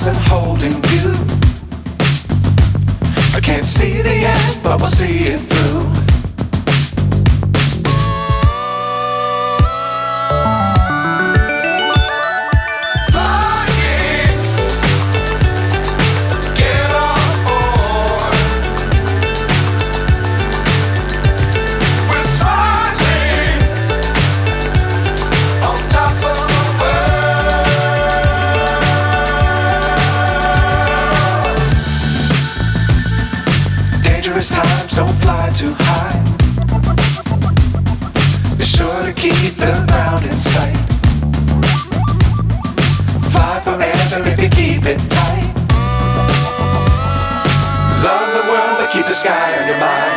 stars and holding you. I can't see the end, but we'll see it through. Times don't fly too high. Be sure to keep the ground in sight. Fly forever if you keep it tight. Love the world but keep the sky on your mind.